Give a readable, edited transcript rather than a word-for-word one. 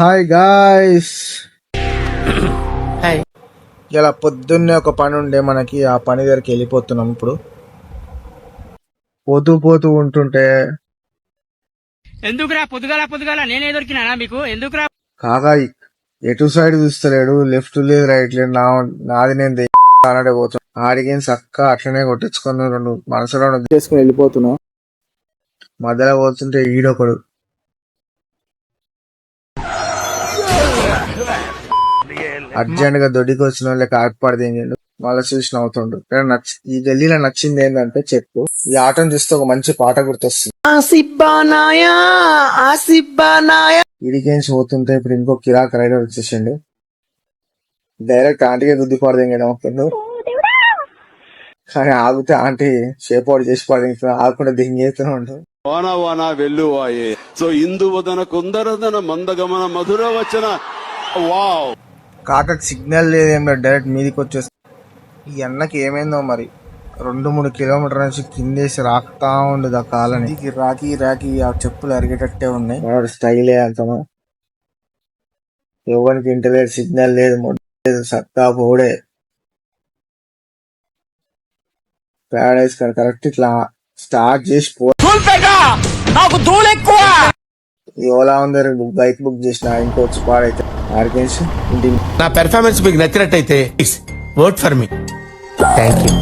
Hi guys, hi. ఇలా పొద్దున్నే ఒక పని ఉండే మనకి, ఆ పని దగ్గరికి వెళ్ళిపోతున్నాం. ఇప్పుడు పోతూ ఉంటుంటే ఎందుకురా పొద్దుగాల నేనే దొరికినా మీకు? ఎందుకురా కాగా ఎటు సైడ్ చూస్తలేడు, లెఫ్ట్ లేదు రైట్ లేదు, నాది నేను అన్నడే పోతున్నా. ఆడిగేం చక్క అట్లనే కొట్టించుకొని రెండు మనసులో చేసుకుని వెళ్ళిపోతున్నా. మధ్యలో పోతుంటే ఈడొకడు అర్జెంట్ గా దొడ్డికి వచ్చిన వాళ్ళకి ఆకుపడితే మళ్ళీ చూసి నవ్వుతుండు. ఈ గల్లీలో నచ్చింది ఏంటంటే చెప్పు, ఈ ఆటను చూస్తే ఒక మంచి పాట గుర్తొస్తుంది. ఇడికేం పోతుంటే ఇప్పుడు ఇంకో కిరాక్ రైడర్ వచ్చేసిండు. డైరెక్ట్ ఆంటీగా దుద్ది పడదింగడు. కానీ ఆగితే ఆంటీ షేపాడు చేసి పడదింగుతున్నా, ఆగకుండా దింగేస్తూనే ఉంటాం. వాన వెల్లువాయే సో ఇందువదన కుందరదన మందగమన మధుర వచన. వావ్, కాకకి సిగ్నల్ లేదేం డైరెక్ట్ మీదికి వచ్చేస్తా. ఈ అన్నకి ఏమైందో మరి, 2-3 కిలోమీటర్ నుంచి కిందేసి రాకుతా ఉండదు ఆ కాలని. రాకి ఆ చెప్పులు అరిగేటట్టే ఉన్నాయి. వాడు స్టైలే అంతమా, ఎవరికి ఇంటలేదు, సిగ్నల్ లేదు, లేదు, సత్తా పోడే. ప్యారడైజ్ కరెక్ట్ ఇట్లా స్టార్ట్ చేసి ఓలా ఉంది, బైక్ బుక్ చేసిన ఇంకొచ్చి పాడైతే ఆడికేసి ఇంటికి. నా పెర్ఫార్మెన్స్ మీకు నచ్చినట్టయితే vote for me. Thank you.